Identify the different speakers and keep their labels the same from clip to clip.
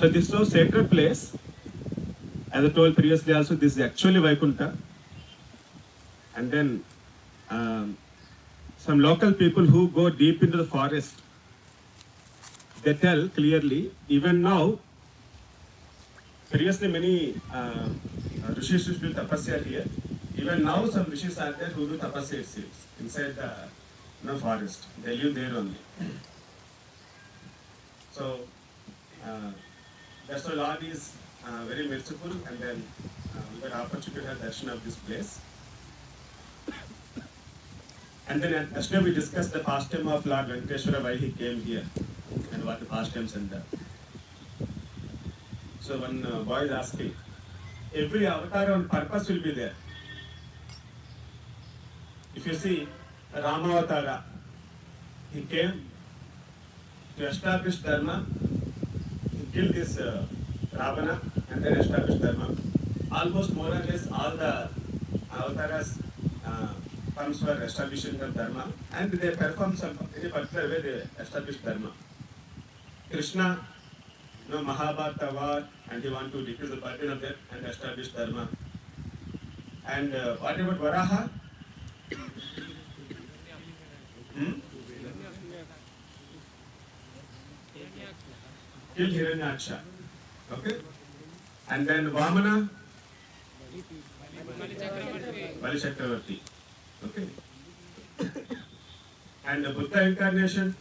Speaker 1: So this is so sacred place. As I told previously also, this is actually Vaikunta. And then some local people who go deep into the forest, they tell clearly, even now, previously many rishis used to do tapasya here. Even now some rishis are there who do tapasya, it seems, inside the forest. They live there only. So that's why Lord is very merciful, and then we got opportunity to have darshan of this place. And then yesterday we discussed the pastime of Lord Venkateshwara, why he came here, and what the pastimes and that. So one boy is asking, every avatar on purpose will be there. If you see Ramavatara, he came to establish Dharma, he killed this Ravana and then established Dharma. Almost more or less all the avatars comes for establishing of Dharma, and they perform some in a particular way they establish Dharma. Krishna, Mahabharata war, and he want to decrease the burden of that and establish Dharma. And what about Varaha? Kill Hiranyaksha. Okay? And then Vamana? Bali Chakravarti. Okay? And the Buddha incarnation?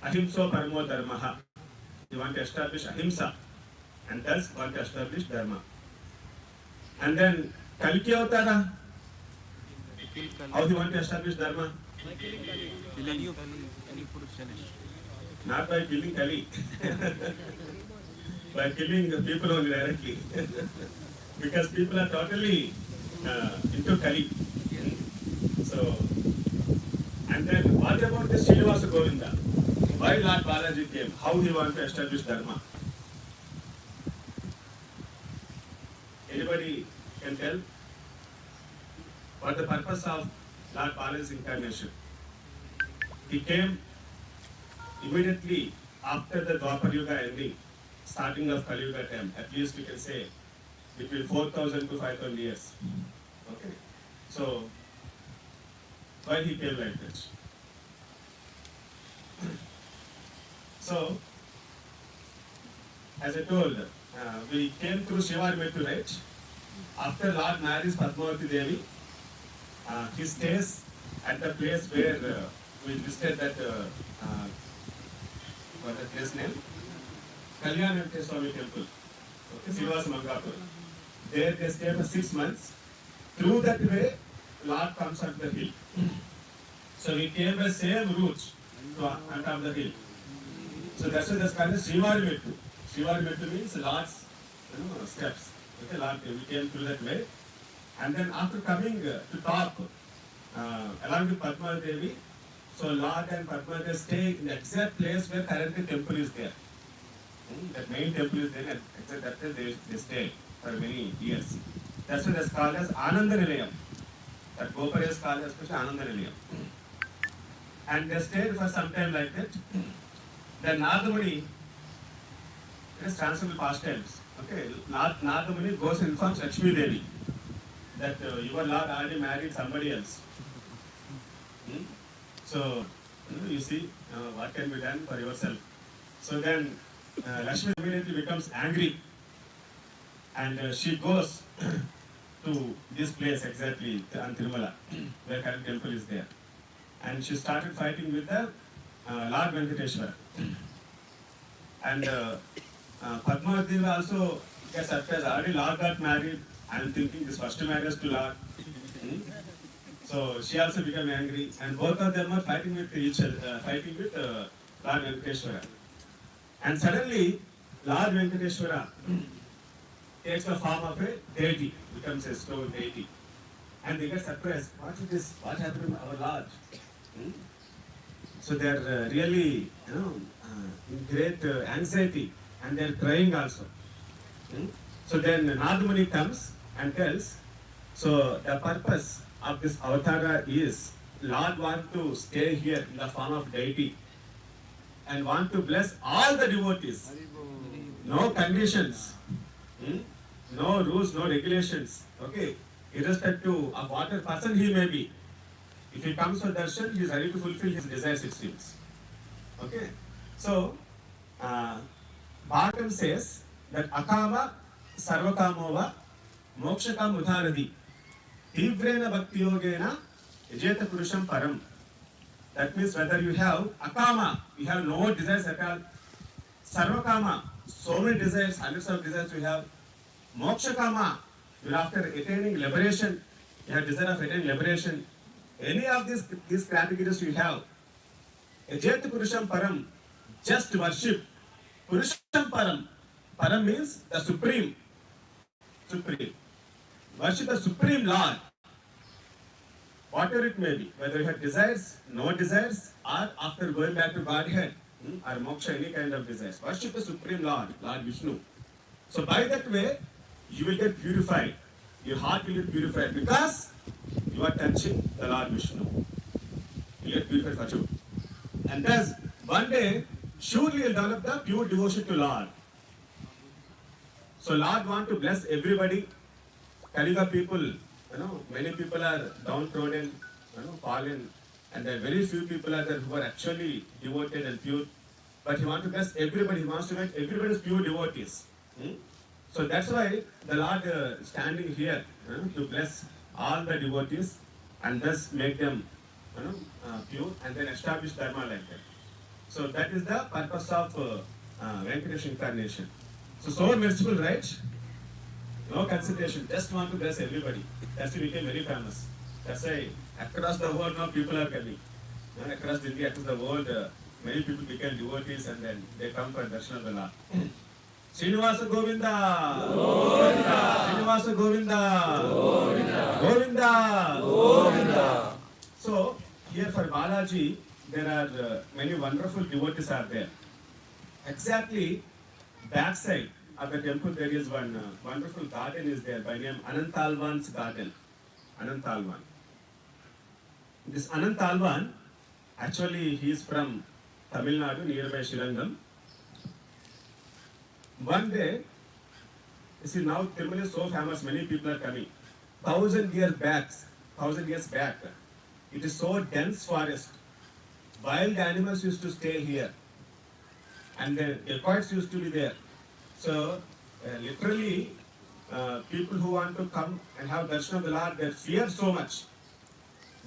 Speaker 1: Ahimsa Paramo Dharmaha. You want to establish Ahimsa, and thus want to establish Dharma. And then Kalki Avatara. How do you want to establish Dharma? Not by killing Kali, by killing the people only directly. Because people are totally into Kali. So, and then what about this Srinivasa Govinda? Why Lord Balaji came? How he want to establish Dharma? Anybody can tell? What the purpose of Lord Balaji's incarnation? He came immediately after the Dwapar Yuga ending, starting of Kali Yuga time, at least we can say between 4,000 to 5,000 years. Okay? So, why he came like that? So, as I told, we came through Shivarmetu, right? After Lord marries Padmavati Devi, he stays at the place where we listed that, what the place name? Kalyan Venkateswara Swami Temple, okay, Srinivasa Mangapur. There they stay for 6 months. Through that way, Lord comes up the hill. So we came by same route to on top of the hill. So that's why that's called as Srivarmetu. Srivarmetu means Lord's steps. Okay, Lord, we came through that way. And then after coming to top, along with Padma Devi, so Lord and Padma Devi stay in the exact place where currently temple is there. That main temple is there, and exact that place they stay for many years. That's why that's called as Ananda Nilayam. That Gopar is called as Ananda Nilayam. And they stayed for some time like that. Then Nardamuni, it is transferable past tense. Okay, Nardamuni goes and informs Lakshmi Devi that your Lord already married somebody else. So, you see what can be done for yourself. So then Lakshmi immediately becomes angry, and she goes to this place exactly on Tirumala, where current temple is there. And she started fighting with the Lord Venkateshwara. And Padmavati also gets surprised. Already Lord got married. I am thinking this first marriage to Lord. So she also became angry, and both of them are fighting with each other, fighting with Lord Venkateshwara. And suddenly, Lord Venkateshwara takes the form of a deity, becomes a stone deity. And they get surprised. What is this? What happened to our Lord? So they are really, in great anxiety, and they are crying also. So then Nardamuni comes and tells, so the purpose of this avatara is Lord want to stay here in the form of deity and want to bless all the devotees. No conditions, hmm? No rules, no regulations. Okay, irrespective of what person he may be. If he comes for darshan, he is ready to fulfill his desires, it seems. Okay, so Bhagavatam says that akama sarvakamova mokshakam udharadi tivrena bhakti yogena yajeta purusham param. That means whether you have akama, you have no desires at all, sarvakama, so many desires, hundreds of desires you have, mokshakama, you are after attaining liberation, you have desire of attaining liberation, any of these categories you have, yajeta purusham param, just worship. Purusham param. Param means the supreme. Supreme. Worship the supreme Lord. Whatever it may be, whether you have desires, no desires, or after going back to Godhead, or moksha, any kind of desires. Worship the supreme Lord, Lord Vishnu. So by that way, you will get purified. Your heart will get purified because you are touching the Lord Vishnu. You get purified for sure. And thus, one day, surely you will develop the pure devotion to Lord. So Lord want to bless everybody. Kaliga people, many people are downtrodden, fallen, and there are very few people are there who are actually devoted and pure. But he wants to bless everybody. He wants to make everybody pure devotees. So that's why the Lord standing here to bless all the devotees and thus make them pure and then establish dharma like that. So that is the purpose of Venkatesh incarnation. So merciful, right? No consideration, just want to bless everybody. That's why he became very famous. That's why across the world now people are coming. Across India, across the world, many people became devotees and then they come for darshan of the Lord. Srinivasa Govinda! Govinda! Srinivasa Govinda! Govinda! Govinda! Govinda! So, here for Balaji, there are many wonderful devotees are there. Exactly backside of the temple there is one wonderful garden is there by name Anantalvan's garden. Anantalvan. This Anantalvan, actually he is from Tamil Nadu nearby Srirangam. One day, you see now Tirupati is so famous, many people are coming. 1,000 years back, it is so dense forest. Wild animals used to stay here. And the dacoits used to be there. So, literally, people who want to come and have darshan of the Lord, they fear so much.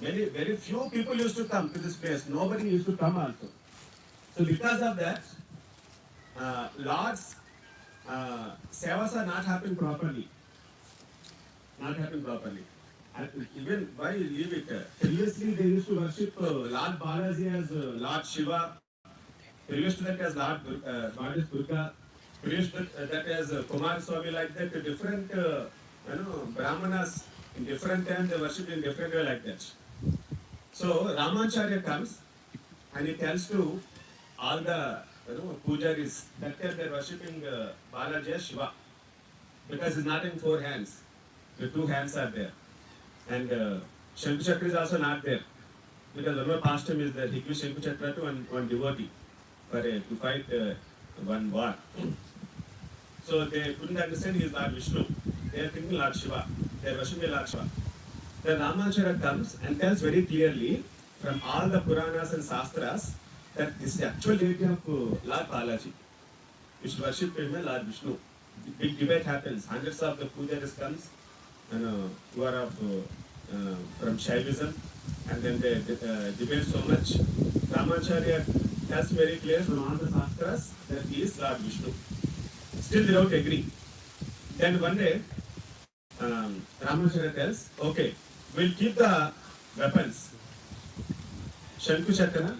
Speaker 1: Very few people used to come to this place. Nobody used to come also. So, because of that, Lord's sevas are not happening properly. Not happening properly. And even why leave it? Previously, they used to worship Lord Balaji as Lord Shiva. Previous to that as Goddess Durga. Previous to that as Kumar Swami, like that. Different, Brahmanas in different times they worship in different way like that. So Ramacharya comes and he tells to all the pujaris that they are worshipping Balaji as Shiva because he's not in 4 hands. The 2 hands are there. And Shanku Chakra is also not there because one more pastime is there. He gives Shanku Chakra to one devotee to fight one war. So they couldn't understand he is Lord Vishnu. They are thinking Lord Shiva. They are worshipping Lord Shiva. Then Ramacharya comes and tells very clearly from all the Puranas and Shastras that this is the actual deity of Lord Balaji. You should worship him as Lord Vishnu. Big debate happens. Hundreds of the pujaris comes who are from Shaivism and then they debate so much. Ramacharya tells very clear from all the Shastras that he is Lord Vishnu. Still they don't agree. Then one day Ramacharya tells, okay, we'll keep the weapons, Shanku Chakra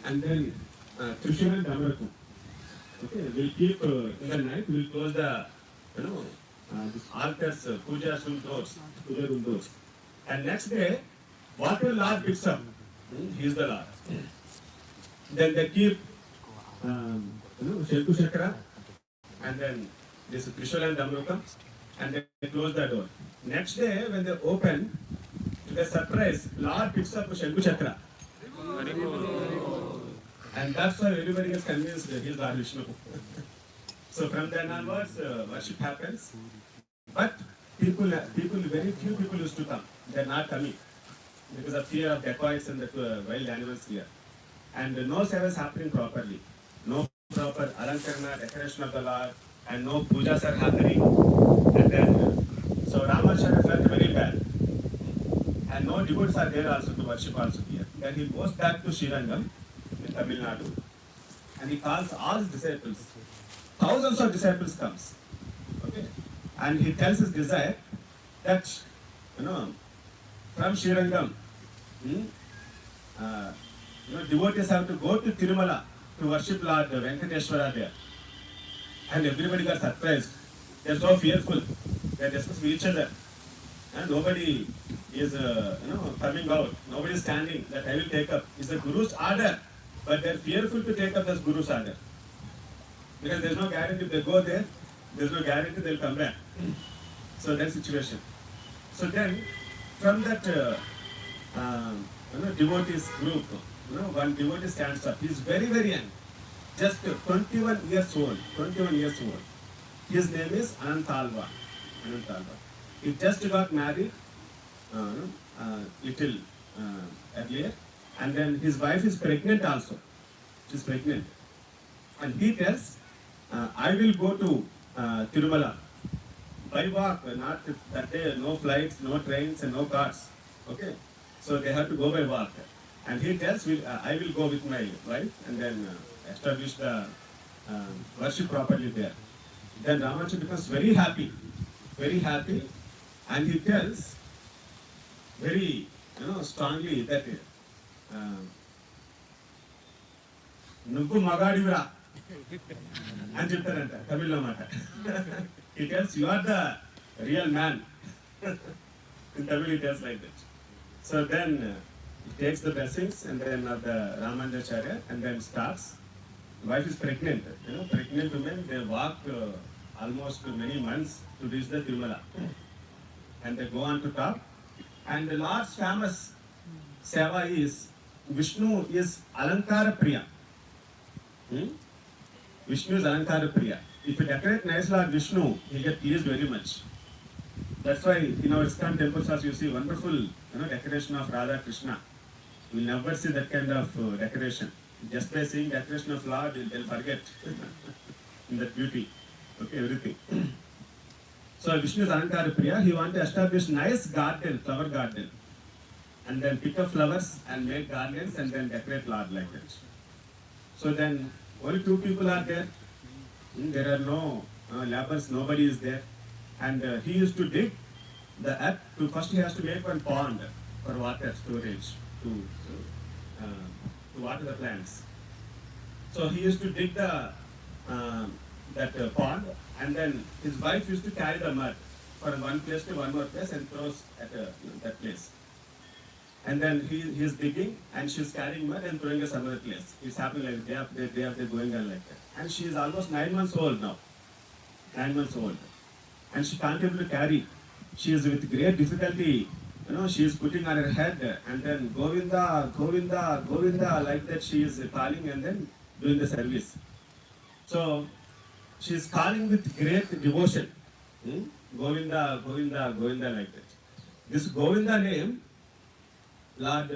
Speaker 1: and then Trishula and Damarakam. Okay, we'll keep in the night, we'll close the this altars, puja room doors. And next day, what will Lord picks up? He is the Lord. Then they keep Shanku Chakra and then this Trishula and Damarakam and they close the door. Next day, when they open, they're surprised. Lord picks up a Shanku Chakra. And that's why everybody gets convinced that he's Lord Vishnu. So from then onwards, worship happens. But very few people used to come. They're not coming because of fear of dacoits and the wild animals here. And no seva is happening properly. No proper alankarana, decoration of the Lord, and no pujas are happening. And then, so Ramacharya felt very bad. And no devotees are there also to worship also here. Then he goes back to Srirangam in Tamil Nadu. And he calls all his disciples. Thousands of disciples comes. Okay. And he tells his desire that, from Srirangam, devotees have to go to Tirumala to worship Lord Venkateshwara there. And everybody got surprised. They're so fearful. They're discussing each other. And nobody is, coming out. Nobody is standing that I will take up. It's the Guru's order. But they're fearful to take up this Guru's order. Because there's no guarantee if they go there, there's no guarantee they'll come back. So that's the situation. So then, from that devotees group, one devotee stands up. He's very, very young. Just 21 years old. 21 years old. His name is Anantalva. He just got married little earlier. And then his wife is pregnant also. She's pregnant. And he tells, I will go to Tirumala by walk, not that day, no flights, no trains and no cars. Okay? So they have to go by walk. And he tells, I will go with my wife and then establish the worship properly there. Then Ramachandra becomes very happy. And he tells very strongly that Nubbu Magadiura and Chiptaranta, Tamil Mata. He tells you are the real man. In Tamil he tells like that. So then he takes the blessings and then of the Ramanujacharya and then starts. The wife is pregnant. Pregnant women, they walk almost many months to reach the Tirumala. And they go on to top. And the Lord's famous seva is, Vishnu is Alankara Priya. Vishnu is Alankara Priya. If you decorate nice Lord Vishnu, he gets pleased very much. That's why in our ISKCON temples also you see wonderful decoration of Radha Krishna. You will never see that kind of decoration. Just by seeing decoration of Lord, they'll forget in that beauty. Okay, everything. So Vishnu is Alankara Priya. He wants to establish nice garden, flower garden. And then pick up flowers and make gardens and then decorate Lord like that. So then only 2 people are there. There are no laborers, nobody is there. And he used to dig the earth. First he has to make one pond for water storage to water the plants. So he used to dig the that pond, and then his wife used to carry the mud from one place to one more place and throws at that place. And then he is digging and she's carrying mud and throwing at some other place. It's happening like day after going on like that. And she is almost 9 months old now. 9 months old. And she can't able to carry. She is with great difficulty. She is putting on her head and then Govinda, Govinda, Govinda, like that she is calling and then doing the service. So she is calling with great devotion. Govinda, Govinda, Govinda, like that. This Govinda name, Lord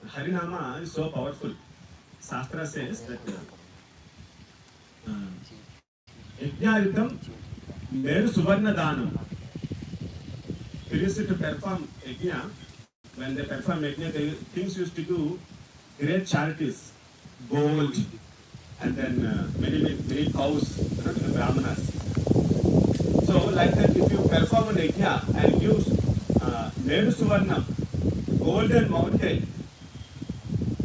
Speaker 1: Harinama is so powerful. Shastra says that Yajnayutam Meru Suvarna Danam. Previously to perform Yajna, when they perform Yajna, things used to do great charities, gold, and then many cows, brahmanas. So like that, if you perform an Yajna and use Meru Suvarna, golden mountain.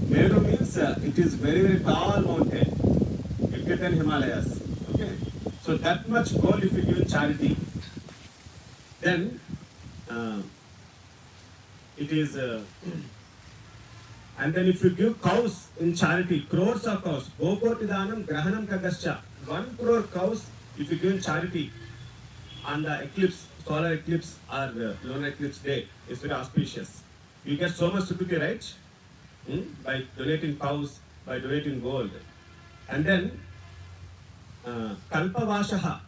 Speaker 1: Meru means it is very, very tall mountain, bigger than Himalayas. Okay, so that much gold if you give charity, then it is. And then if you give cows in charity, crores of cows, Gokotidanam Grahanam Kagascha, 1 crore cows if you give in charity on the eclipse, solar eclipse or lunar eclipse day, it's very auspicious. You get so much security, right? By donating cows, by donating gold. And then, Kalpavashaha.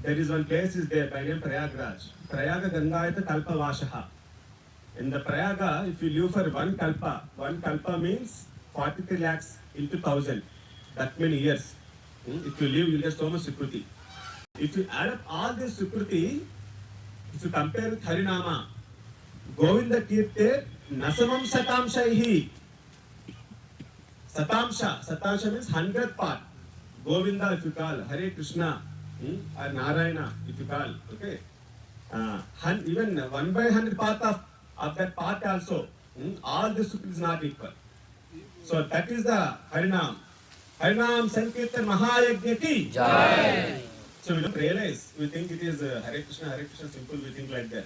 Speaker 1: There is one place is there by name Prayagraj. Prayaga Gangayata Kalpavashaha. In the Prayaga, if you live for one kalpa means 43 lakhs into 1000. That many years. If you live, you get so much security. If you add up all this security, if you compare with Harinama, Govinda Kirte, Nasamam Satamshaihi. Satamsha means 100th part. Govinda if you call, Hare Krishna, or Narayana if you call, okay. Even 1 by 100 part of that part also, all this is not equal. So that is the Harinam. Harinam Sankirtan Mahayajna ki Jai. So we don't realize, we think it is Hare Krishna, simple, we think like that.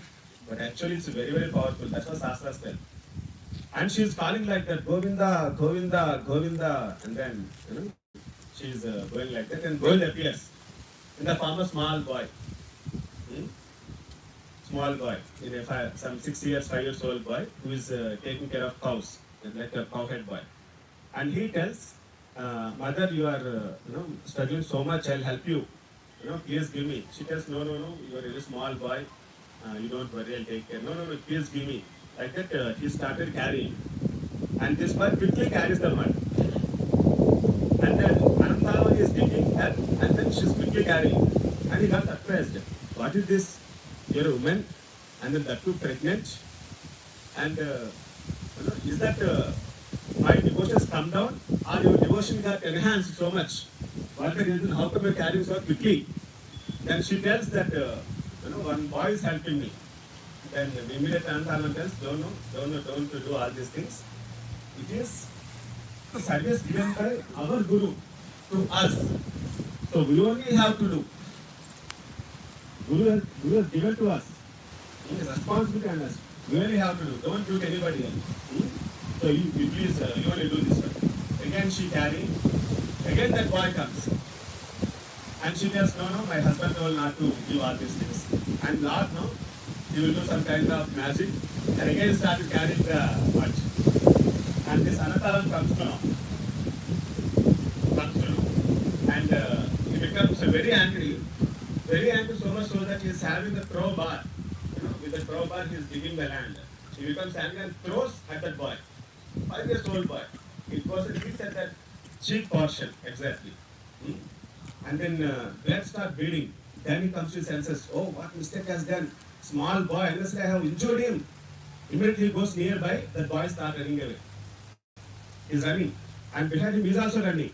Speaker 1: But actually it's very, very powerful. That's what Shastras tell. And she is calling like that, Govinda, Govinda, Govinda. And then, she is going like that. And Govinda appears in the form of small boy. Small boy, some 6 years, 5 years old boy who is taking care of cows, like a cowhead boy. And he tells, mother, you are struggling so much, I'll help you. Please give me. She tells, no, you are a very small boy. You don't worry, I'll take care. No, please give me. Like that, he started carrying. And this boy quickly carries the mud. And then Anantava is taking that, and then she's quickly carrying. And he got surprised. What is this? You're a woman, and then that too pregnant. And is that my devotion has come down, or your devotion got enhanced so much? What the reason? How come you're carrying so quickly? Then she tells that one boy is helping me. Then immediately Anantava tells, don't do all these things. It is the service given by our Guru to us. So we only have to do. Guru has given to us. It is responsibility on us. We only have to do. Don't do it anybody else. So you please, you only do this one. Again she carrying. Again that boy comes. And she tells, no, my husband told not to do all these things. And Lord, no, he will do some kind of magic. And again he started carrying the mud. And this Anataram comes to know. And he becomes very angry so much so that he is having the crowbar. With the crowbar he is digging the land. He becomes angry and throws at that boy. 5 years old boy. It goes and hits at that cheek portion, exactly. And then blood starts bleeding. Then he comes to his senses. Oh, what mistake has done? Small boy, unless I have injured him. Immediately he goes nearby, the boy starts running away. He is running. And behind him he is also running.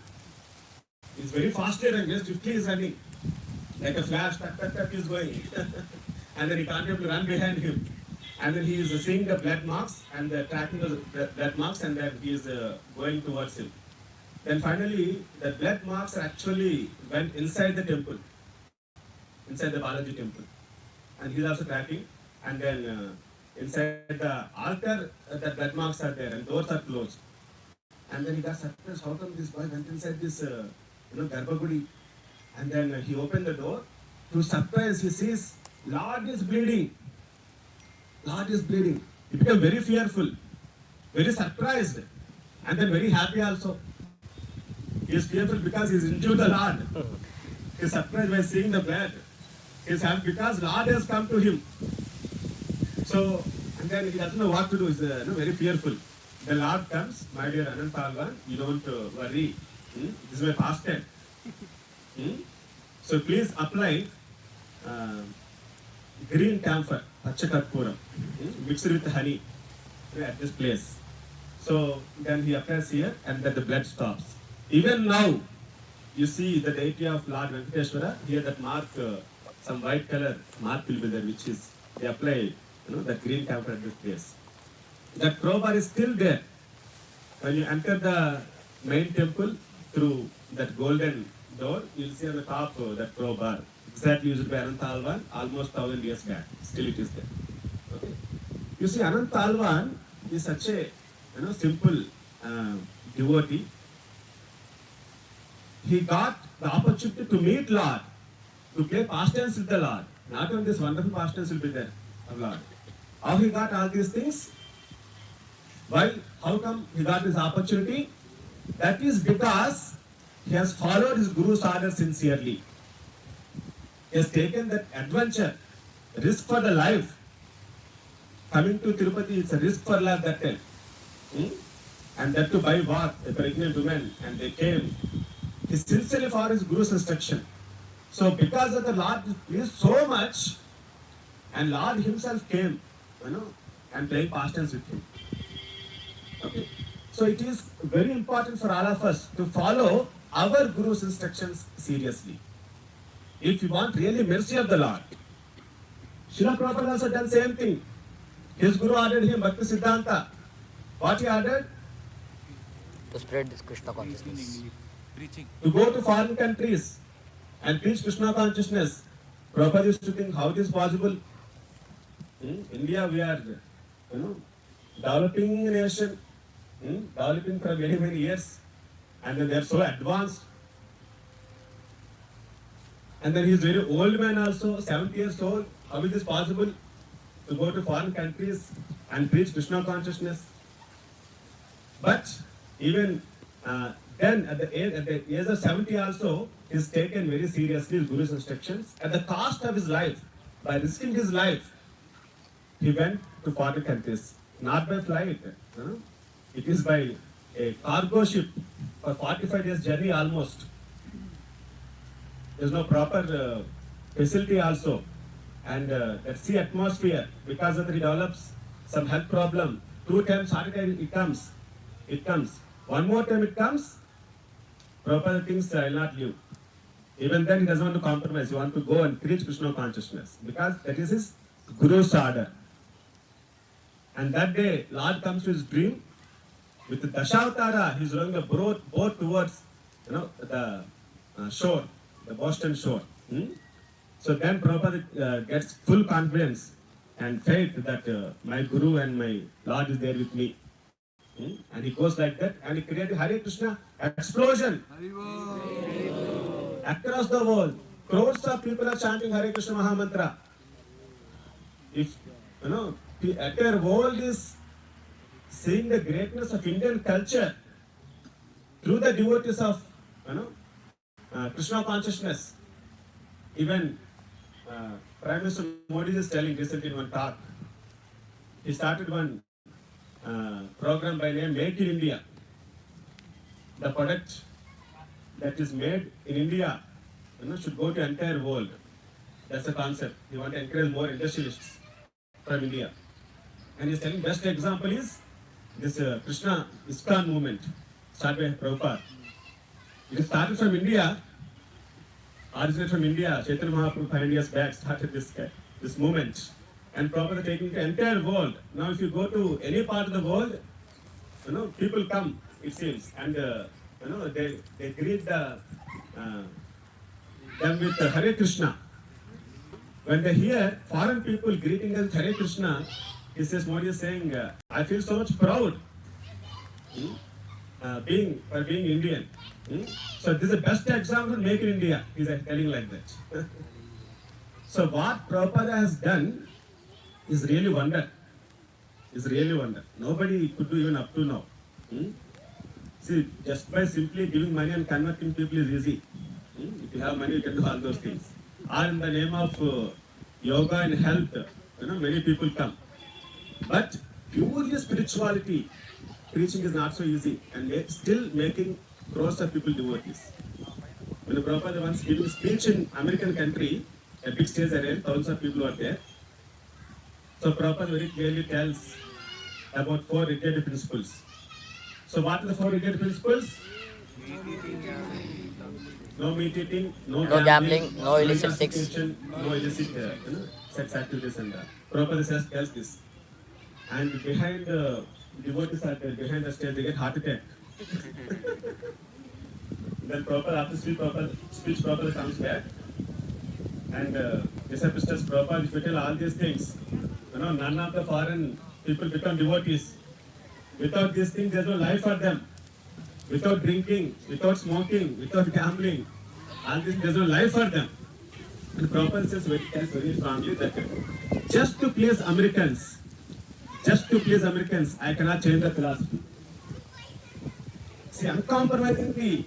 Speaker 1: He is very fastly running, just swiftly he is running. Like a flash, he is going. And then he can't be able to run behind him. And then he is seeing the blood marks and tracking the blood marks, and then he is going towards him. Then finally, the blood marks actually went inside the temple, inside the Balaji temple. And he is also tracking. And then inside the altar, the blood marks are there and doors are closed. And then he got surprised, how come this boy went inside this Garbhagudi? And then he opened the door. To surprise, he sees Lord is bleeding. Lord is bleeding. He became very fearful, very surprised, and then very happy also. He is fearful because he is injured the Lord. He is surprised by seeing the blood. He is happy because Lord has come to him. So, and then he doesn't know what to do. He is very fearful. The Lord comes, my dear Anantalvan, you don't worry. This is my past time. So please apply green camphor, Pachakatpuram, mixed with honey at this place. So then he applies here and then the blood stops. Even now, you see the deity of Lord Venkateshwara, here that mark, some white color mark will be there, which is, they apply, that green camphor at this place. That crowbar is still there. When you enter the main temple through that golden door, you will see on the top that crowbar, exactly used by Anantalvan almost 1000 years back. Still it is there. Okay. You see, Anantalvan is such a simple devotee. He got the opportunity to meet Lord, to play pastimes with the Lord. Not only this wonderful pastimes will be there of Lord. How he got all these things? Why? How come he got this opportunity? That is because he has followed his Guru's order sincerely. He has taken that adventure, risk for the life. Coming to Tirupati, it's a risk for life that time. And that to buy what? A pregnant woman, and they came. He sincerely followed his Guru's instruction. So because of the Lord is so much, and Lord himself came, and playing past tense with him. Okay. So it is very important for all of us to follow our Guru's instructions seriously. If you want really mercy of the Lord. Srila Prabhupada also done same thing. His Guru ordered him Bhakti Siddhanta. What he ordered?
Speaker 2: To spread this Krishna consciousness.
Speaker 1: To go to foreign countries and preach Krishna consciousness. Prabhupada used to think how it is possible. In India we are, developing nation, developing for many, many years, and then they are so advanced. And then he is very old man also, 70 years old. How is this possible to go to foreign countries and preach Krishna consciousness? But even then, at the age of 70 also, he is taken very seriously his Guru's instructions. At the cost of his life, by risking his life, he went to foreign countries, not by flight. It is by a cargo ship for 45 days journey almost. There is no proper facility also. And that sea atmosphere, because of that he develops some health problem. 2 times heart attack it comes. One more time it comes, Prabhupada thinks I will not live. Even then he doesn't want to compromise. He wants to go and preach Krishna consciousness. Because that is his Guru's order. And that day, Lord comes to his dream. With the Dashavatara, he is rowing a boat towards the shore, the Boston shore. So then Prabhupada gets full confidence and faith that my Guru and my Lord is there with me. And he goes like that and he created Hare Krishna explosion. Across the world, crores of people are chanting Hare Krishna Mahamantra. If, the entire world is seeing the greatness of Indian culture through the devotees of, Krishna consciousness. Even Prime Minister Modi is telling recently in one talk, he started one program by name Make in India. The product that is made in India, should go to entire world. That's the concept. He wants to encourage more industrialists from India. And he's telling best example is this Krishna ISKCON movement started by Prabhupada. It started from India. Originated from India. Chaitanya Mahaprabhu 5 years back started this movement. And Prabhupada taking the entire world. Now if you go to any part of the world, people come, it seems, and they greet them with Hare Krishna. When they hear foreign people greeting us Hare Krishna, he says, Modi is saying, I feel so much proud being Indian. So this is the best example Make in India. He is telling like that. So what Prabhupada has done is really wonder. Nobody could do even up to now. See, just by simply giving money and converting people is easy. If you have money, you can do all those things. Or in the name of yoga and health, many people come. But purely spirituality, preaching is not so easy, and still making crores of people devotees. When Prabhupada once giving a speech in American country, a big stage arranged, thousands of people were there. So Prabhupada very clearly tells about 4 regulative principles. So what are the 4 regulative principles? No meat eating, no gambling,
Speaker 2: no illicit sex.
Speaker 1: No illicit sex activities and that. Prabhupada tells this. And behind the devotees are there, behind the stage, they get heart attack. Then after speech, Prabhupada comes back. And disciples tells Prabhupada, if you tell all these things, none of the foreign people become devotees. Without these things, there's no life for them. Without drinking, without smoking, without gambling, all this, there's no life for them. And Prabhupada says very strongly that just to please Americans, just to please Americans, I cannot change the philosophy. See, uncompromisingly,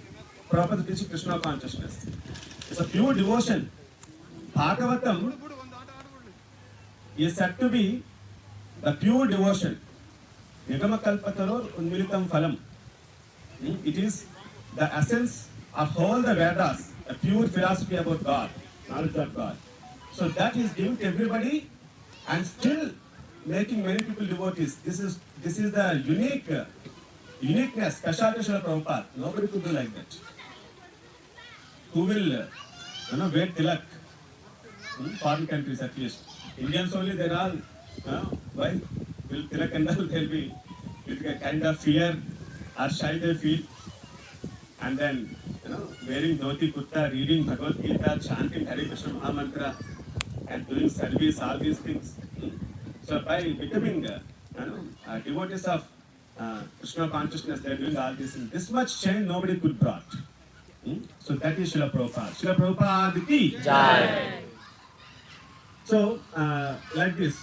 Speaker 1: Prabhupada teaching Krishna consciousness. It's a pure devotion. Bhagavatam is said to be the pure devotion. Nigama kalpataror unmilitam phalam. It is the essence of all the Vedas, a pure philosophy about God, knowledge of God. So that is given to everybody and still making many people devotees. This is the uniqueness, specialty of Prabhupada. Nobody could do like that. Who will, wear tilak? Foreign countries at least. Indians only, they're all, why? Will tilak and all, they'll be with a kind of fear or shy they feel. And then, wearing dhoti kurta, reading Bhagavad Gita, chanting Hare Krishna Mahamantra, and doing service, all these things. So by becoming devotees of Krishna consciousness, they're doing all these things. This much change nobody could brought. So that is Srila Prabhupada. Srila Prabhupada ki Jai. So like this,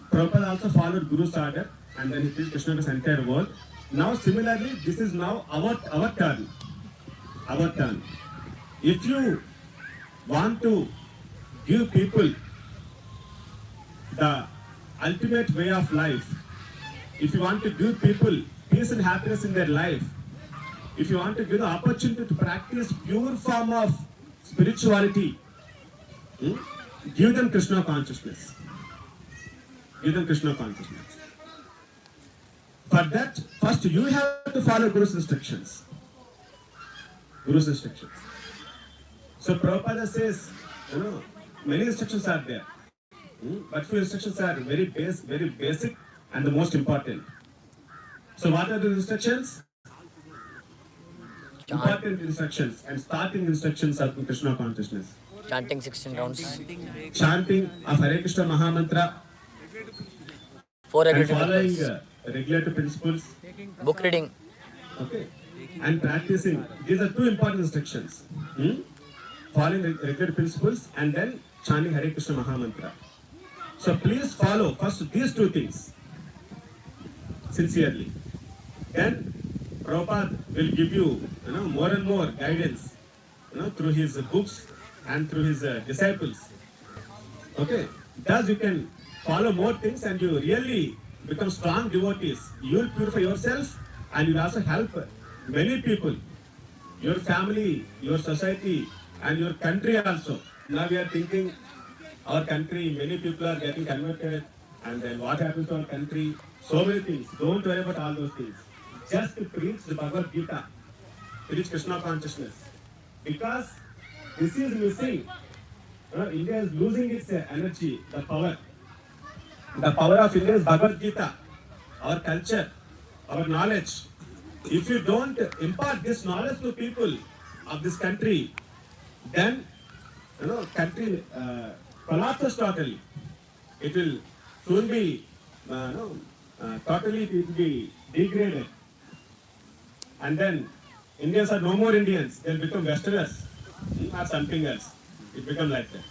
Speaker 1: Prabhupada also followed Guru's order and then he preached Krishna to the entire world. Now similarly, this is now our turn. Our turn. If you want to give people the ultimate way of life, if you want to give people peace and happiness in their life, if you want to give the opportunity to practice pure form of spirituality, give them Krishna consciousness. Give them Krishna consciousness. For that, first you have to follow Guru's instructions. Guru's instructions. So Prabhupada says, many instructions are there. But few instructions are very basic and the most important. So what are the instructions? Important instructions and starting instructions of Krishna consciousness.
Speaker 2: Chanting 16 rounds.
Speaker 1: Chanting of Hare Krishna Mahamantra.
Speaker 2: 4
Speaker 1: and
Speaker 2: regulative
Speaker 1: following
Speaker 2: principles.
Speaker 1: Regulative principles.
Speaker 2: Book reading.
Speaker 1: Okay. And practicing. These are two important instructions. Following the regulative principles and then chanting Hare Krishna Mahamantra. So please follow first these two things sincerely. Then Prabhupada will give you, more and more guidance, through his books and through his disciples. Okay, thus you can follow more things and you really become strong devotees. You will purify yourself and you will also help many people, your family, your society, and your country also. Now we are thinking our country, many people are getting converted, and then what happens to our country? So many things. Don't worry about all those things. Just preach the Bhagavad Gita. Preach Krishna consciousness. Because this is missing. India is losing its energy, the power. The power of India is Bhagavad Gita, our culture, our knowledge. If you don't impart this knowledge to people of this country, then country collapses totally. It will soon be totally it will be degraded. And then Indians are no more Indians. They'll become Westerners or something else. It becomes like that.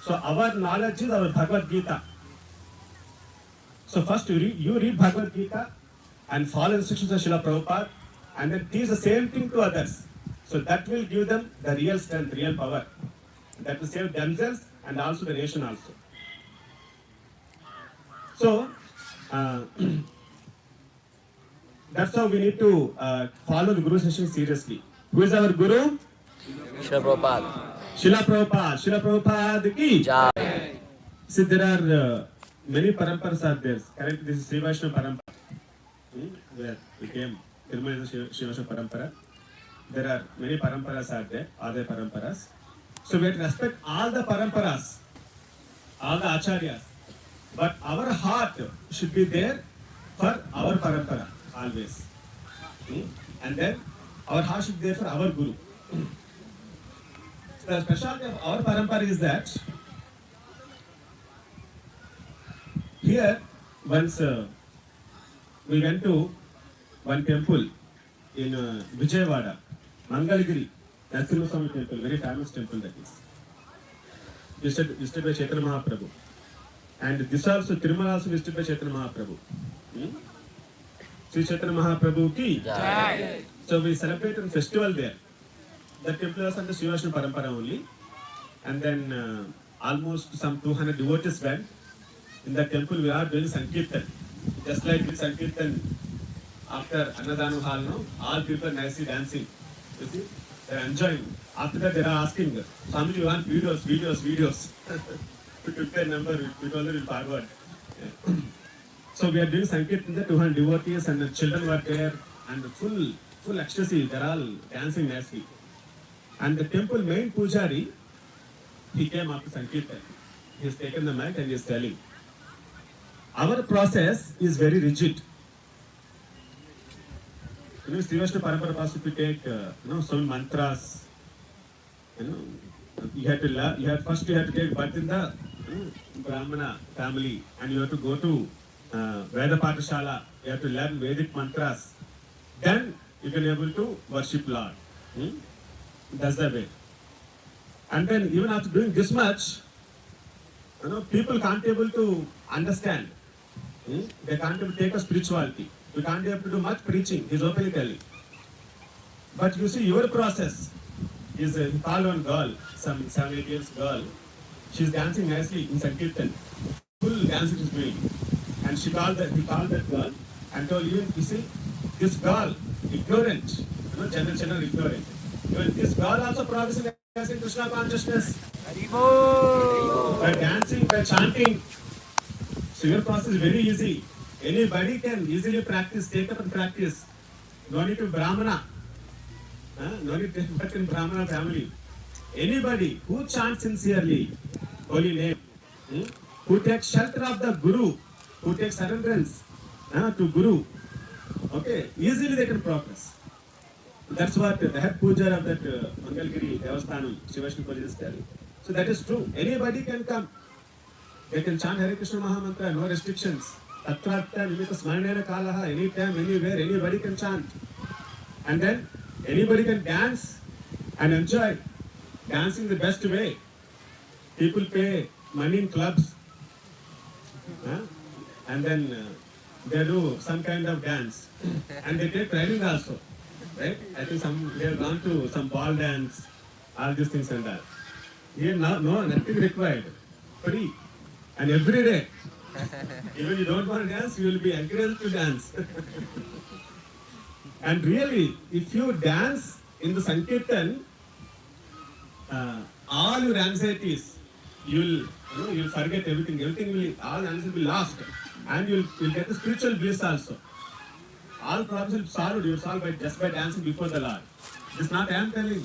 Speaker 1: So our knowledge is our Bhagavad Gita. So first you read Bhagavad Gita and follow instructions of Srila Prabhupada and then teach the same thing to others. So that will give them the real strength, real power. That will save themselves and also the nation also. So that's how we need to follow the Guru's instructions seriously. Who is our Guru?
Speaker 2: Srila Prabhupada.
Speaker 1: Srila Prabhupada. Srila Prabhupada ki
Speaker 2: Jai.
Speaker 1: See, there are many paramparas are there. Correct? This is Sri Vaishnava parampara. Where we came, Tirupati is Sri Vaishnava parampara. There are many paramparas are there, other paramparas. So we have to respect all the paramparas, all the acharyas. But our heart should be there for our parampara always. And then our heart should be there for our Guru. So the specialty of our parampara is that here once we went to one temple in Vijayawada, Mangalagiri, Narasimha Swami temple, very famous temple that is. Visited by Chaitanya Mahaprabhu. And this also Tirumala also visited by Chaitanya Mahaprabhu. Sri Chaitanya Mahaprabhu ki.
Speaker 2: Jai.
Speaker 1: So we celebrate a festival there. The temple was under Srivashna Parampara only. And then almost some 200 devotees went. In the temple we are doing Sankirtan. Just like with Sankirtan, after Annadanu Hall, no, all people are nicely dancing. You see, they are enjoying. After that, they are asking, Swami, you want videos. To took their number, we told them we'll forward. Yeah. So we are doing Sankirtan, the 200 devotees and the children were there, and full ecstasy. They are all dancing nicely. And the temple main pujari, he came after Sankirtan. He has taken the mic and he is telling. Our process is very rigid. You know, Srivashna Parampara process, if you take, some mantras, you have to first take birth in the Brahmana family, and you have to go to Veda Patashala, you have to learn Vedic mantras. Then you can able to worship Lord. That's the way. And then even after doing this much, people can't able to understand. They can't able to take a spirituality. We can't able to do much preaching. He's openly telling. But you see, your process is he called one girl, some 7-8 years girl. She's dancing nicely in Sankirtan. Full dancing is doing. And he called that girl and told you see, this girl, ignorant, general ignorant. Even this girl also progressing in Krishna consciousness. By dancing, by chanting. So your process is very easy. Anybody can easily practice, take up and practice. No need to Brahmana. No need to work in Brahmana family. Anybody who chants sincerely, holy name, who takes shelter of the Guru, who takes surrenderance to Guru, okay, easily they can progress. That's what the head puja of that Mangalgiri Devasthanam, Srivashna Puja is telling. So that is true. Anybody can come. They can chant Hare Krishna Mahamantra, no restrictions. Tatratta Nimita Smaranena Kalaha, anytime, anywhere, anybody can chant. And then anybody can dance and enjoy. Dancing the best way. People pay money in clubs. And then they do some kind of dance. And they take training also. Right? I think they have gone to some ball dance, all these things and that. Here no, nothing required. Free. And every day. Even you don't want to dance, you will be encouraged to dance. And really, if you dance in the Sankirtan, all your anxieties, you'll forget everything. All anxieties will be lost. And you'll get the spiritual bliss also. All problems will be solved. You'll solve just by dancing before the Lord. This is not I am telling.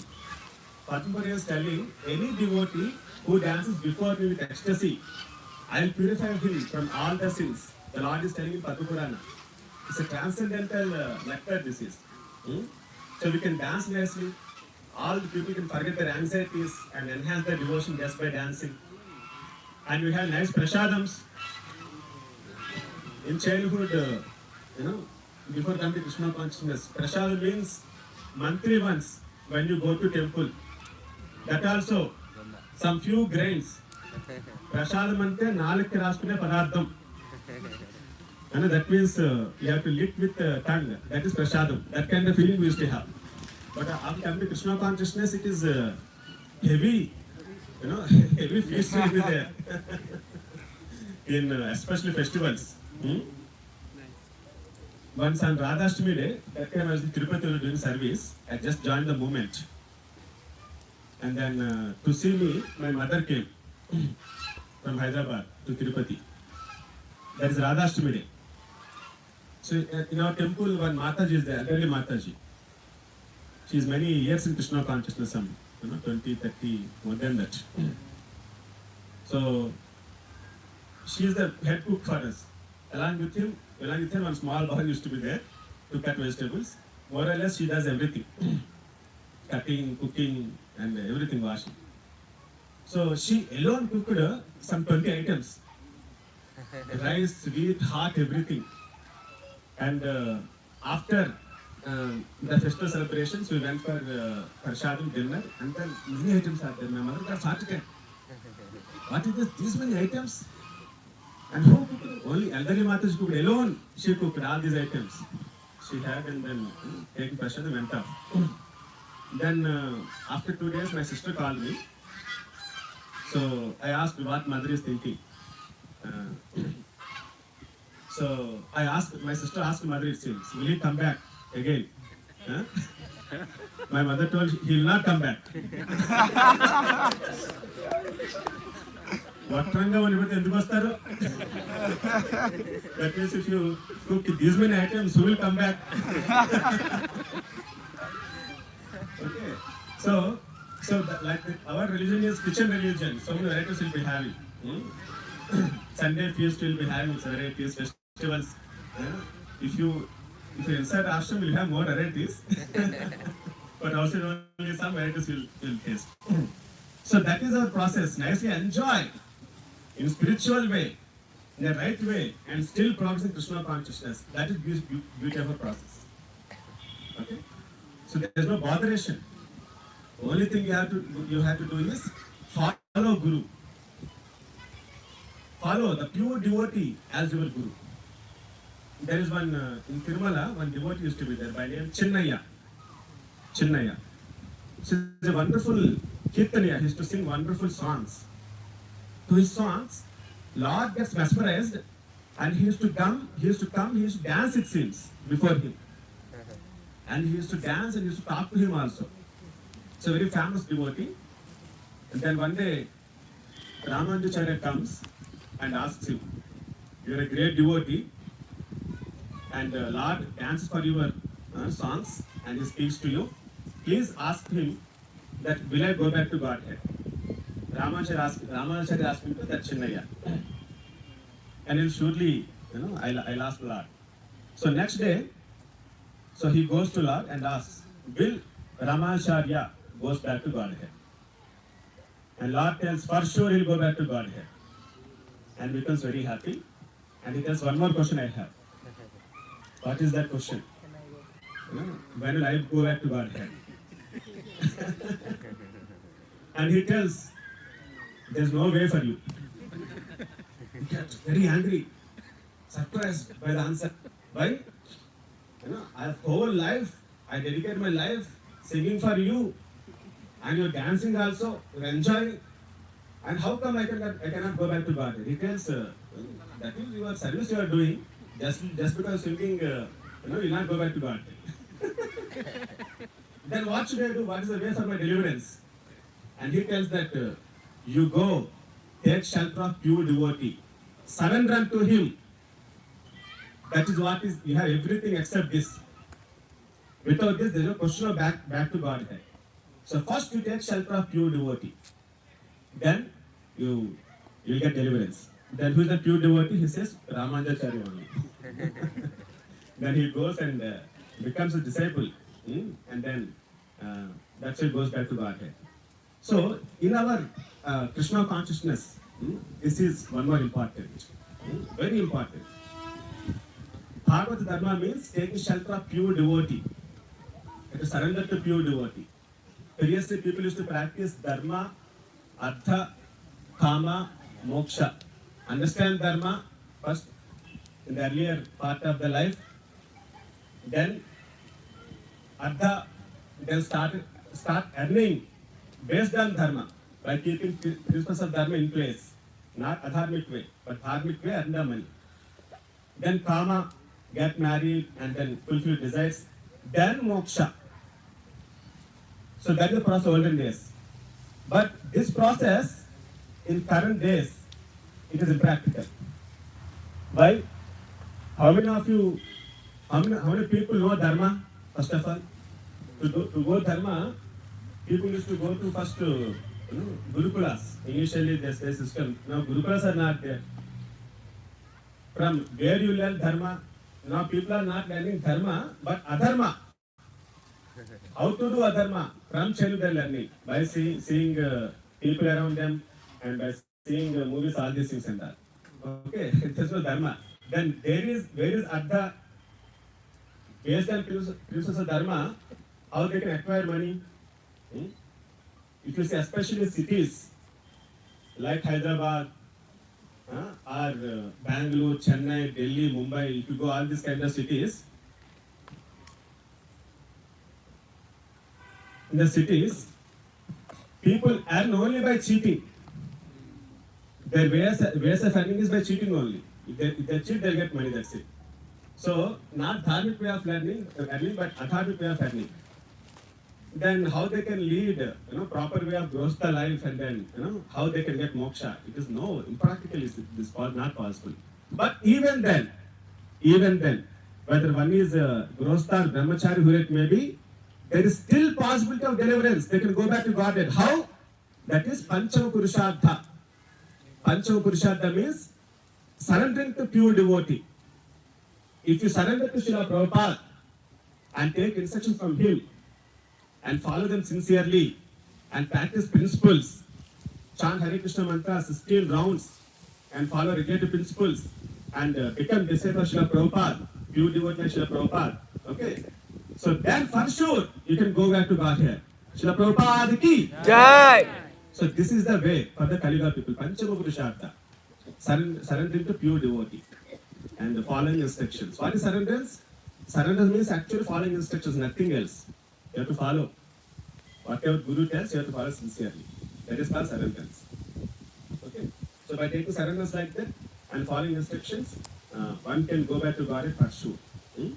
Speaker 1: Padma is telling any devotee who dances before me with ecstasy, I will purify him from all the sins. The Lord is telling in Padma Purana. It's a transcendental nectar this is. So we can dance nicely. All the people can forget their anxieties and enhance their devotion just by dancing. And we have nice prasadams. In childhood, before coming to Krishna consciousness, prasadam means monthly once when you go to temple. That also, some few grains. Prasadam ante naalukki raskune padardham. And that means you have to lick with tongue. That is prasadam. That kind of feeling we used to have. But after coming to Krishna consciousness, it is heavy. Heavy feast will be there. In especially festivals. Once on Radhashtami day, that time I was in Tirupati doing service. I just joined the movement. And then to see me, my mother came from Hyderabad to Tirupati. That is Radhashtami day. So in our temple, one Mataji is there, elderly Mataji. She is many years in Krishna consciousness, some 20, 30, more than that. So she is the head cook for us. Along with him, one small boy used to be there to cut vegetables. More or less, she does everything. Cutting, cooking, and everything, washing. So she alone cooked some 20 items. Rice, sweet, hot, everything. And after the festival celebrations, we went for Prashadam dinner, and then many items are there. My mother got heart attack. What is this? These many items? And who cooked? Only elderly Mataji cooked alone. She cooked all these items. She had and then taking pressure and went off. Then after 2 days, my sister called me. So I asked what mother is thinking. So I asked, my sister asked mother, it seems, will he come back again? Huh? My mother told he will not come back. Vatranga vanipati enduku vastaru? That means if you cook these many items, who will come back? Okay. So like our religion is kitchen religion. So many varieties will be having. Sunday feast will be having varieties, festivals. If you inside ashram, will have more varieties. But also only some varieties will taste. So that is our process. Nicely enjoy in spiritual way, in the right way, and still progressing Krishna consciousness. That is beauty of our process. Okay. So there is no botheration. Only thing you have to do is follow Guru. Follow the pure devotee as your Guru. There is one in Tirumala, one devotee used to be there by name Chinnaya. Chinnaya. So he's a wonderful Kirtaniya. He used to sing wonderful songs. To his songs, Lord gets mesmerized, and he used to dance, it seems, before him. And he used to dance and used to talk to him also. So very famous devotee. And then one day, Ramanujacharya comes and asks him, you are a great devotee, and Lord dances for your songs, and he speaks to you. Please ask him that will I go back to Godhead? Ramanujacharya asked him to that Chinnaya. And he'll surely, I'll ask Lord. So next day, so he goes to Lord and asks, will Ramanujacharya goes back to Godhead? And Lord tells, for sure he'll go back to Godhead. And becomes very happy. And he tells, one more question I have. What is that question? When will I go back to Godhead? And he tells, there's no way for you. He gets very angry, surprised by the answer. Why? I have whole life, I dedicate my life singing for you, and you're dancing also, you're enjoying. And how come I cannot go back to God? He tells, that is your service you are doing. Just because singing, you'll not go back to God. Then what should I do? What is the way for my deliverance? And he tells that you go, take shelter of pure devotee, surrender unto him. That is what is, you have everything except this. Without this, there is no question of back to Godhead. So first you take shelter of pure devotee. Then you will get deliverance. Then who is the pure devotee? He says, Ramanujacharya only. Then he goes and becomes a disciple. And then that's why he goes back to Godhead. So in our Krishna consciousness, this is one more important. Very important. Bhagavad Dharma means taking shelter of pure devotee. To surrender to pure devotee. Previously people used to practice Dharma, Artha, Kama, Moksha. Understand Dharma first in the earlier part of the life. Then Artha, then start earning based on Dharma by keeping principles of Dharma in place. Not adharmic way, but dharmic way, earn the money. Then Kama, get married and then fulfill desires. Then Moksha. So that is the process of olden days. But this process in current days, it is impractical. Why? How many people know Dharma, first of all? To go Dharma, people used to go to first Gurukulas. Initially, there's a system. Now Gurukulas are not there. From where you learn Dharma, now people are not learning Dharma, but Adharma. How to do Adharma? From childhood they are learning. By seeing people around them and by seeing movies, all these things and that. Okay, that's no Dharma. Then where is Adha? Based on principles of Dharma, how they can acquire money? If you see, especially cities like Hyderabad, or Bangalore, Chennai, Delhi, Mumbai, if you go all these kind of cities, in the cities, people earn only by cheating. Their ways of earning is by cheating only. If they cheat, they'll get money, that's it. So, not dharmic way of earning, but adharmic way of earning. Then how they can lead, proper way of growth the life, and then, how they can get moksha. It is impractical is this not possible. But even then, whether one is Grostar, Brahmachari, who it may be, there is still possibility of deliverance. They can go back to Godhead. How? That is Panchama Purushartha. Panchama Purushartha means surrendering to pure devotee. If you surrender to Srila Prabhupada and take instructions from him and follow them sincerely and practice principles, chant Hare Krishna mantra 16 rounds and follow regulative principles and become disciple of Srila Prabhupada, pure devotee of Srila Prabhupada. Okay? So then for sure you can go back to Godhead. Srila Prabhupada ki Jai! So this is the way for the Kali Yuga people. Panchama Purushartha. Surrendering to pure devotee and following instructions. What is surrenderance? Surrender means actually following instructions, nothing else. You have to follow. Whatever Guru tells, you have to follow sincerely. That is called surrenderance. Okay? So by taking surrenderance like that and following instructions, one can go back to God for sure. In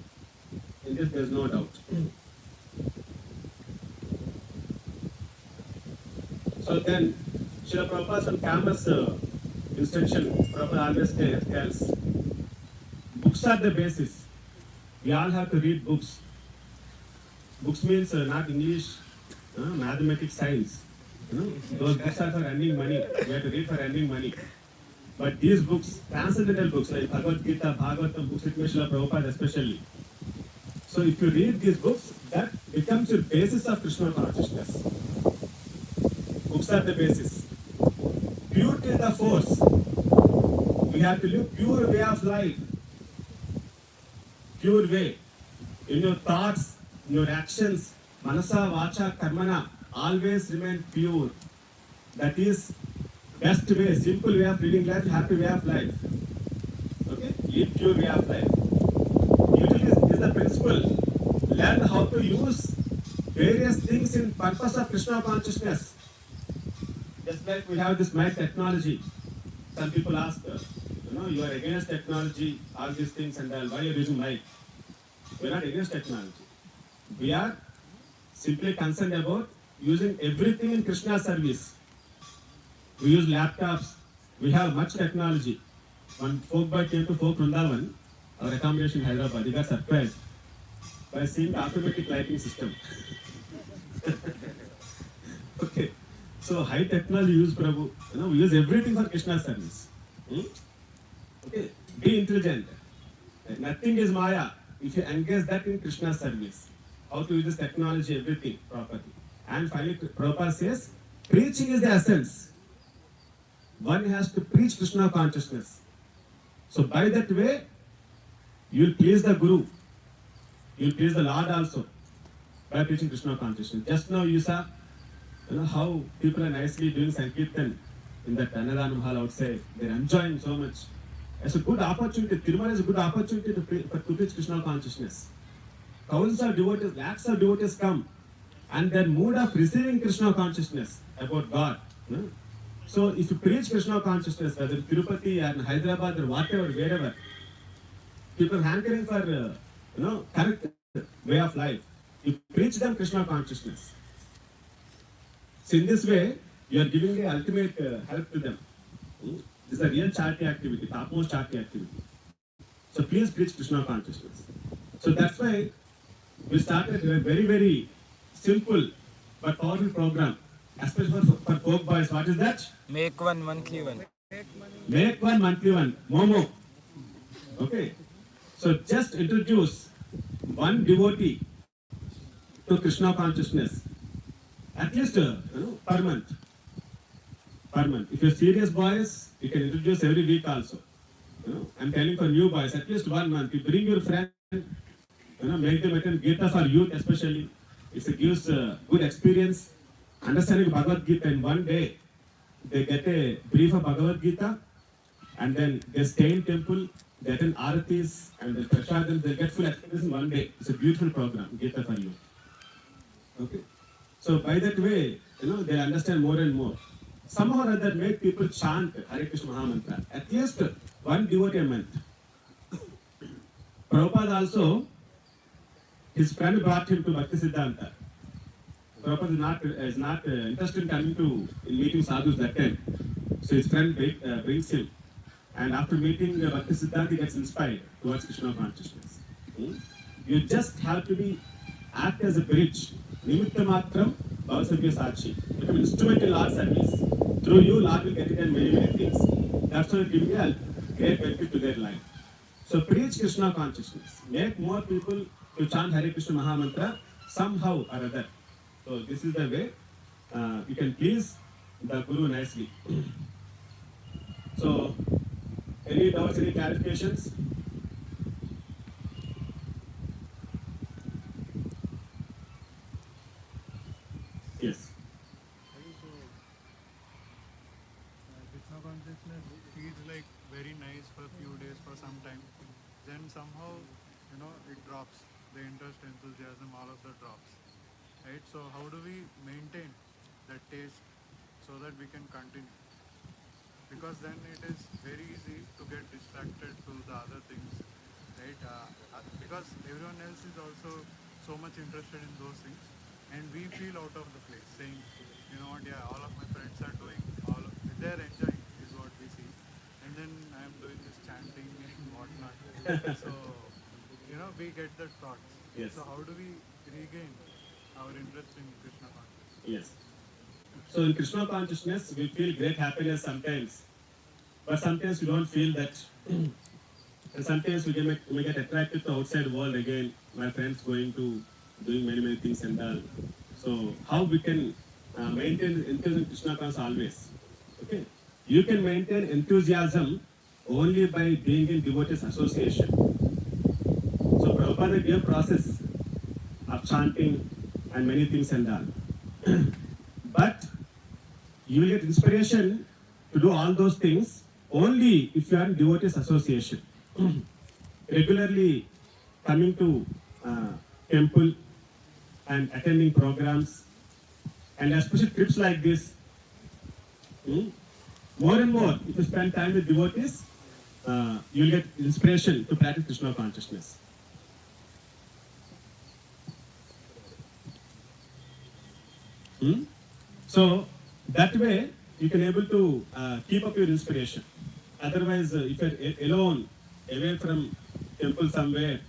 Speaker 1: this there is no doubt. So then, Srila Prabhupada some campus instruction, Prabhupada always tells, books are the basis. We all have to read books. Books means not English, mathematics, science. Those books are for earning money. We have to read for earning money. But these books, transcendental books like Bhagavad Gita, Bhagavatam, books written by Srila Prabhupada especially. So if you read these books, that becomes your basis of Krishna consciousness. Books are the basis. Purity is the force. We have to live pure way of life. Pure way. In your thoughts, in your actions, manasa, vacha, karmana, always remain pure. That is best way, simple way of living life, happy way of life. Okay? Live pure way of life. Utility is the principle. Learn how to use various things in purpose of Krishna consciousness. Just like we have this mic technology. Some people ask, you are against technology, all these things, and why you are using mic? We are not against technology. We are simply concerned about using everything in Krishna's service. We use laptops. We have much technology. One folk boy came to folk Vrindavan, our accommodation in Hyderabad. He got surprised by seeing the automatic lighting system. Okay. So high technology use Prabhu. We use everything for Krishna's service. Okay. Be intelligent. Nothing is Maya if you engage that in Krishna's service. How to use this technology, everything properly. And finally, Prabhupada says, preaching is the essence. One has to preach Krishna consciousness. So by that way, you will please the Guru. You will please the Lord also by preaching Krishna consciousness. Just now you saw how people are nicely doing Sankirtan in that Annadanam hall outside. They are enjoying so much. It's a good opportunity. Tirupati is a good opportunity to preach Krishna consciousness. Thousands of devotees, lakhs of devotees come and their mood of receiving Krishna consciousness about God. So if you preach Krishna consciousness, whether Tirupati or Hyderabad or whatever, wherever, people hankering for correct way of life, you preach them Krishna consciousness. So in this way, you are giving the ultimate help to them. This is a real charity activity, topmost charity activity. So please preach Krishna consciousness. So that's why we started a very, very simple but powerful program, especially for folk boys. What is that?
Speaker 3: Make one monthly one.
Speaker 1: Make one monthly one. Momo. Okay. So just introduce one devotee to Krishna consciousness. At least per month. Per month. If you're serious boys, you can introduce every week also. I'm telling for new boys, at least 1 month. You bring your friend, make them attend Gita for youth especially. It gives good experience. Understanding Bhagavad Gita in one day. They get a brief of Bhagavad Gita and then they stay in temple, they attend aratis and the prashadam, they get full experience in one day. It's a beautiful program, Gita for you. Okay. So by that way, they understand more and more. Somehow or other make people chant Hare Krishna Mahamantra. At least one devotee a month. Prabhupada also, his friend brought him to Bhakti Siddhanta. Prabhupada is not interested in coming to meeting sadhus that time. So his friend brings him. And after meeting Bhakti Siddhanta, he gets inspired towards Krishna consciousness. You just have to act as a bridge. Nimitta matram bhavasavya sachi. Become instrument in Lord's service. Through you, Lord will get it and many, many things. That's why it will be a great benefit to their life. So preach Krishna consciousness. Make more people to chant Hare Krishna Mahamantra somehow or other. So this is the way you can please the Guru nicely. So, any doubts, any clarifications? Yes.
Speaker 3: Krishna consciousness feels like very nice for a few days, for some time. Then somehow, it drops. The interest, enthusiasm, all of that drops. Right? So how do we maintain that taste so that we can continue? Because then it is very easy to get distracted to the other things. Right? Because everyone else is also so much interested in those things. And we feel out of the place, saying, you know what, yeah, all of my friends are doing, they're enjoying is what we see. And then I'm doing this chanting and whatnot. So, we get that thought.
Speaker 1: Yes.
Speaker 3: So how do we regain our interest in Krishna consciousness?
Speaker 1: Yes. So in Krishna consciousness, we feel great happiness sometimes. But sometimes we don't feel that. And sometimes we may get attracted to outside world again. My friends going to doing many, many things and all. So how we can maintain enthusiasm in Krishna consciousness always? Okay. You can maintain enthusiasm only by being in devotees association. So Prabhupada gave process of chanting and many things and all. But you will get inspiration to do all those things only if you are in devotees association. Regularly coming to temple and attending programs and especially trips like this. More and more, if you spend time with devotees, you will get inspiration to practice Krishna consciousness. So that way you can able to keep up your inspiration. Otherwise, if you're alone, away from temple somewhere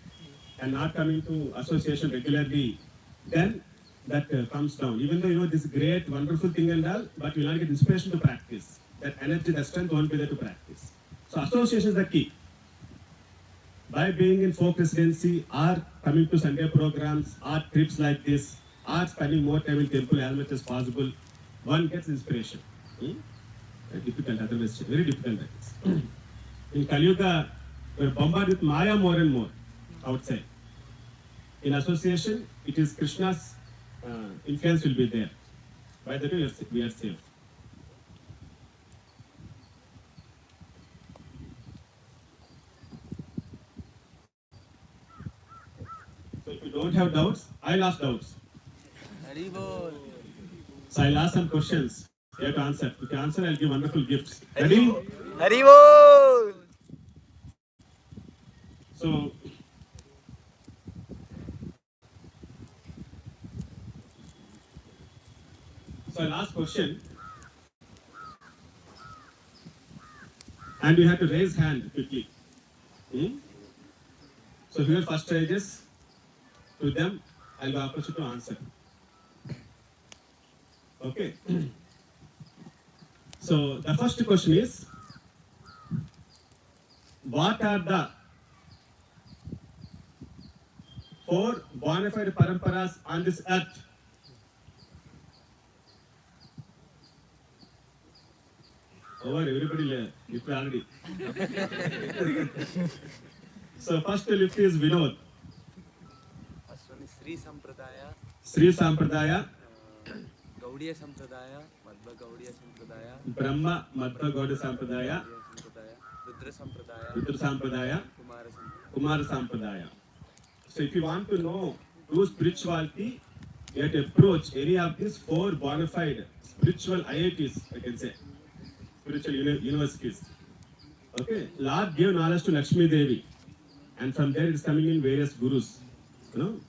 Speaker 1: and not coming to association regularly, then that comes down. Even though this great, wonderful thing and all, but you will not get inspiration to practice. That energy, that strength won't be there to practice. So association is the key. By being in folk residency or coming to Sunday programs or trips like this, or spending more time in temple as much as possible, one gets inspiration. Difficult, otherwise very difficult that is. In Kali Yuga, we are bombarded with Maya more and more outside. In association, it is Krishna's influence will be there. By the way, we are safe. So if you don't have doubts, I'll ask doubts. So I'll ask some questions. You have to answer. If you answer, I'll give wonderful gifts. Ready?
Speaker 2: Haribol!
Speaker 1: So I'll ask question. And you have to raise hand quickly. So here first raises to them, I'll be opposite to answer. Okay. So the first question is, what are the 4 bona fide paramparas on this earth? Over everybody lift already. So first lift is Vinod.
Speaker 4: First one is Sri Sampradaya,
Speaker 1: Sri Sampradaya,
Speaker 4: Gaudiya Sampradaya, Madhva Gaudiya Sampradaya,
Speaker 1: Brahma Madhva Gaudiya Sampradaya,
Speaker 4: Rudra Sampradaya,
Speaker 1: Rudra Sampradaya,
Speaker 4: Kumara Sampradaya.
Speaker 1: Kumara Sampradaya. So if you want to know true spirituality, you have to approach any of these 4 bona fide spiritual IITs, I can say, spiritual universities. Okay, Lord gave knowledge to Lakshmi Devi, and from there it's coming in various gurus. You know,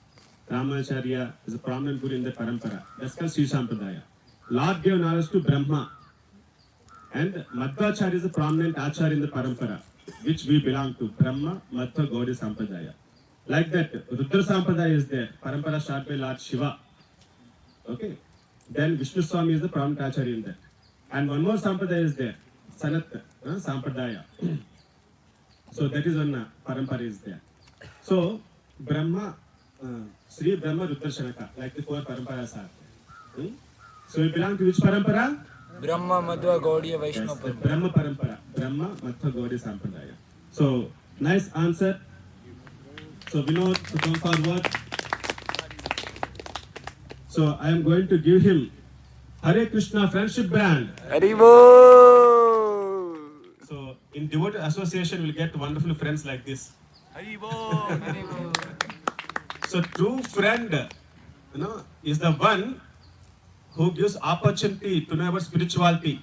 Speaker 1: Ramacharya is a prominent guru in the parampara. That's called Sri Sampradaya. Lord gave knowledge to Brahma, and Madhvacharya is a prominent acharya in the parampara, which we belong to. Brahma, Madhva, Gaudiya Sampradaya. Like that, Rudra Sampradaya is there. Parampara started by Lord Shiva. Okay. Then Vishnu Swami is the prominent acharya in that. And one more Sampradaya is there. Sanat Sampradaya. So that is one parampara is there. So Brahma, Sri Brahma Rudra Shanaka, like the 4 paramparas are there. So we belong to which parampara?
Speaker 2: Brahma, Madhva, Gaudiya,
Speaker 1: Yes,
Speaker 2: Vaishnava.
Speaker 1: the Brahma parampara. Brahma, Madhva, Gaudiya Sampradaya. So nice answer. So Vinod, to come forward. So I am going to give him Hare Krishna Friendship Band.
Speaker 4: Haribo!
Speaker 1: So in devoted association, we'll get wonderful friends like this.
Speaker 4: Haribo!
Speaker 1: So true friend, is the one who gives opportunity to know about spirituality.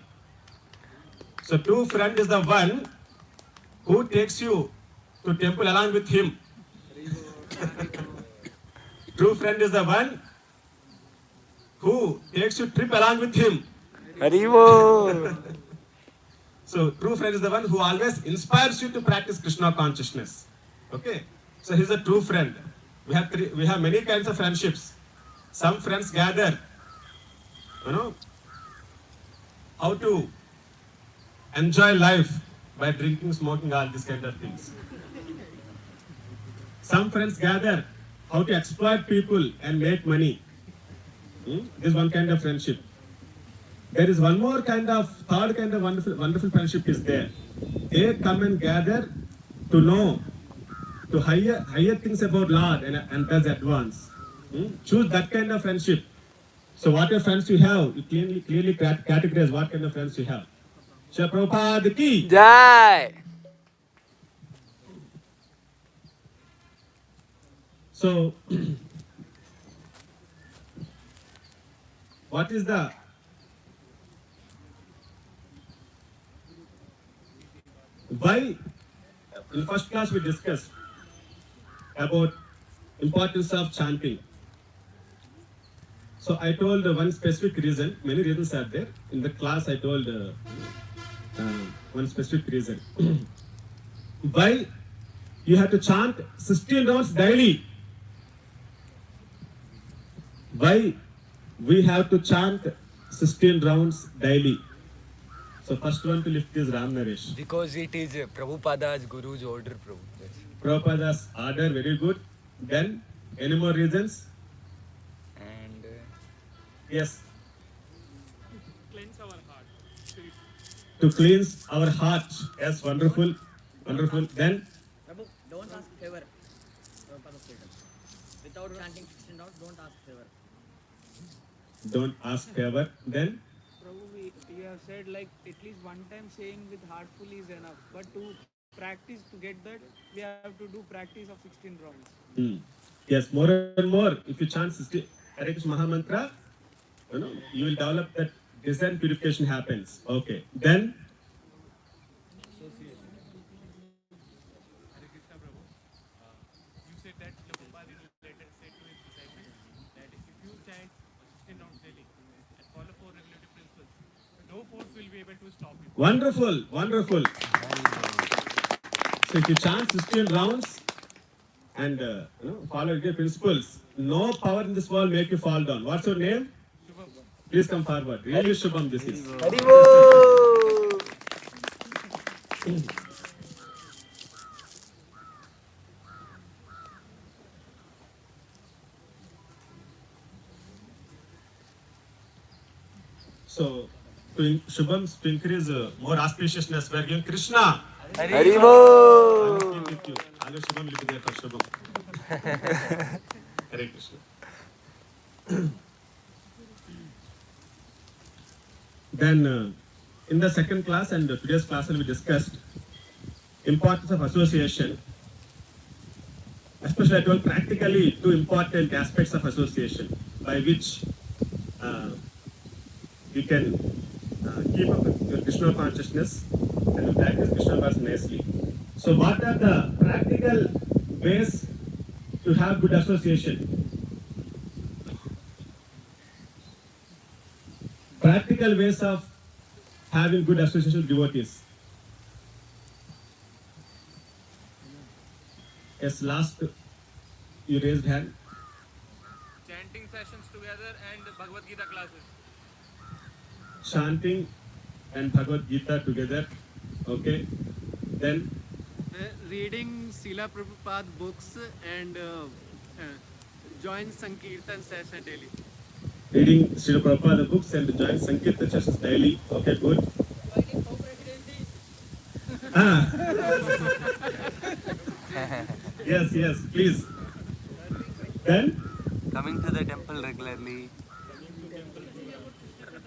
Speaker 1: So true friend is the one who takes you to temple along with him. True friend is the one who takes you trip along with him.
Speaker 4: Haribo!
Speaker 1: So true friend is the one who always inspires you to practice Krishna consciousness. Okay. So he's a true friend. We have many kinds of friendships. Some friends gather, how to enjoy life by drinking, smoking, all these kind of things. Some friends gather how to exploit people and make money. This is one kind of friendship. There is one more kind of, third kind of wonderful friendship is there. They come and gather to know, to higher things about Lord and thus advance. Choose that kind of friendship. So whatever friends you have, you clearly categorize what kind of friends you have. Shri Prabhupada ki.
Speaker 4: Jai!
Speaker 1: So, what is the why? In first class we discussed about importance of chanting. So I told one specific reason. Many reasons are there. In the class I told one specific reason. Why you have to chant 16 rounds daily? Why we have to chant 16 rounds daily? So first one to lift is Ram Naresh.
Speaker 2: Because it is Prabhupada's Guru's order, Prabhu.
Speaker 1: Prabhupada's order, very good. Then, any more reasons?
Speaker 2: And
Speaker 1: Yes.
Speaker 5: Cleanse our heart.
Speaker 1: To cleanse our heart. Yes, wonderful. Wonderful. Then,
Speaker 6: Prabhu, don't ask favor. Prabhupada stated. Without chanting 16 rounds, don't ask favor.
Speaker 1: don't ask favor. Then,
Speaker 5: Prabhu, you have said like at least one time saying with heartful is enough. But to practice, to get that, we have to do practice of 16 rounds.
Speaker 1: yes, more and more. If you chant Hare Krishna Mahamantra, you will develop that desire purification happens. Okay. Then,
Speaker 5: Hare Krishna Prabhu, you said that Prabhupada in a letter said to his disciples that if you chant 16 rounds daily and follow 4 regulative principles, no force will be able to stop you.
Speaker 1: wonderful, wonderful. So if you chant 16 rounds and follow the principles, no power in this world make you fall down. What's your name? Please come forward. Really Shubham this is.
Speaker 4: Haribo!
Speaker 1: So Shubham to increase more auspiciousness, we are giving Krishna.
Speaker 4: Haribo!
Speaker 1: I will be with you. Always Shubham will be there for Shubham. Hare Krishna. Then in the second class and today's class we discussed importance of association, especially I told practically two important aspects of association by which you can keep up with your Krishna consciousness and you practice Krishna consciousness nicely. So what are the practical ways to have good association? Practical ways of having good association with devotees. Yes, last you raised hand.
Speaker 5: Chanting sessions together and Bhagavad Gita classes.
Speaker 1: Chanting and Bhagavad Gita together. Okay. Then
Speaker 7: Reading Srila Prabhupada books and join Sankirtan session daily.
Speaker 1: reading Srila Prabhupada books and join Sankirtan sessions daily. Okay, good. Ah. Yes, please. Then
Speaker 4: Coming to the temple regularly.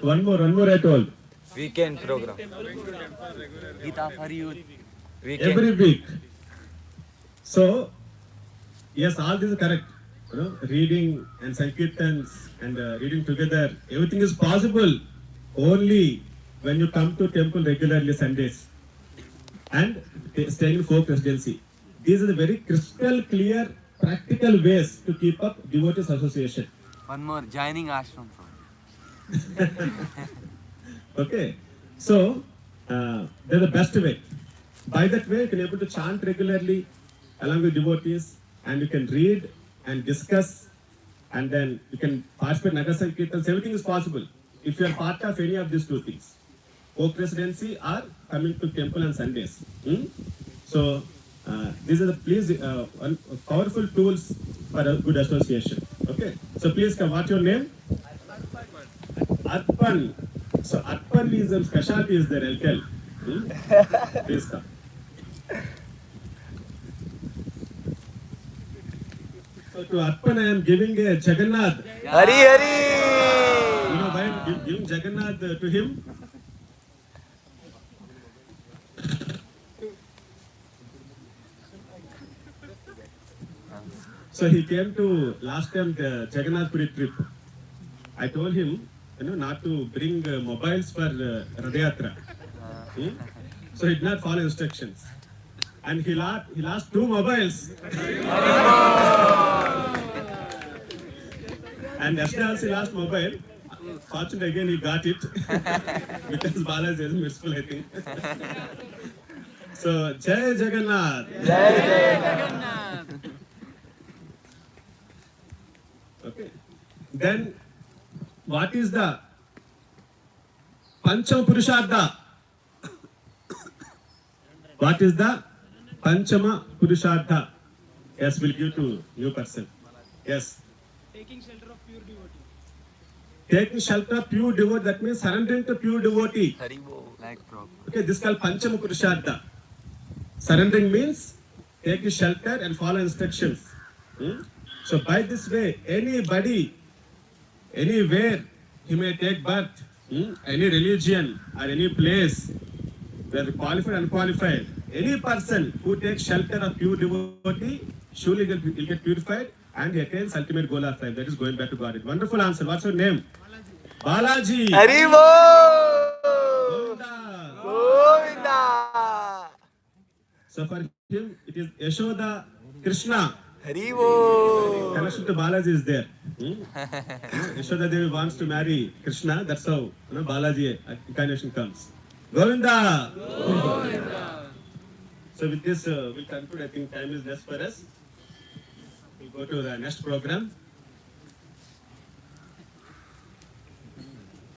Speaker 1: one more I told.
Speaker 2: Weekend program.
Speaker 4: Gita for youth.
Speaker 2: Weekend.
Speaker 1: Every week. So, yes, all this is correct. You know, reading and Sankirtans and reading together, everything is possible only when you come to temple regularly Sundays and staying in folk residency. These are the very crystal clear, practical ways to keep up devotees association.
Speaker 4: One more, joining ashram.
Speaker 1: Okay, so they're the best way. By that way, you can able to chant regularly along with devotees, and you can read and discuss, and then you can participate in Nagar Sankirtans. Everything is possible if you are part of any of these two things: folk residency or coming to temple on Sundays. So these are the powerful tools for a good association. Okay, so please come. What's your name? Arpan. So Arpan is a specialty is there, I'll tell. Please come. So to Arpan I am giving a Jagannath.
Speaker 2: Hari Hari!
Speaker 1: You know why I'm giving Jagannath to him? So he came to last time the Jagannath Puri trip. I told him, not to bring mobiles for Radhayatra. So he did not follow instructions. And he lost 2 mobiles. And yesterday also he lost mobile. Fortunately again he got it. Because Balaji is merciful, I think. So, Jai Jagannath.
Speaker 2: Jai
Speaker 7: Jagannath.
Speaker 1: Okay. Then, what is the Panchama Purushartha? What is the Panchama Purushartha? Yes, we'll give to new person. Yes.
Speaker 7: Taking shelter of pure devotee.
Speaker 1: Taking shelter of pure devotee, that means surrendering to pure devotee.
Speaker 2: Haribo.
Speaker 4: Like proper.
Speaker 1: Okay, this is called Panchama Purushartha. Surrendering means take shelter and follow instructions. So by this way, anybody, anywhere, he may take birth, any religion or any place, whether qualified or unqualified, any person who takes shelter of pure devotee, surely will get purified and he attains ultimate goal of life, that is going back to God. Wonderful answer. What's your name? Balaji.
Speaker 2: Haribo!
Speaker 1: Govinda.
Speaker 2: Govinda!
Speaker 1: So for him, it is Yashoda Krishna.
Speaker 2: Haribo!
Speaker 1: Connection to Balaji is there. Yashoda Devi wants to marry Krishna. That's how Balaji incarnation comes. Govinda. Govinda. So with this, we'll conclude. I think time is less for us. We'll go to the next program.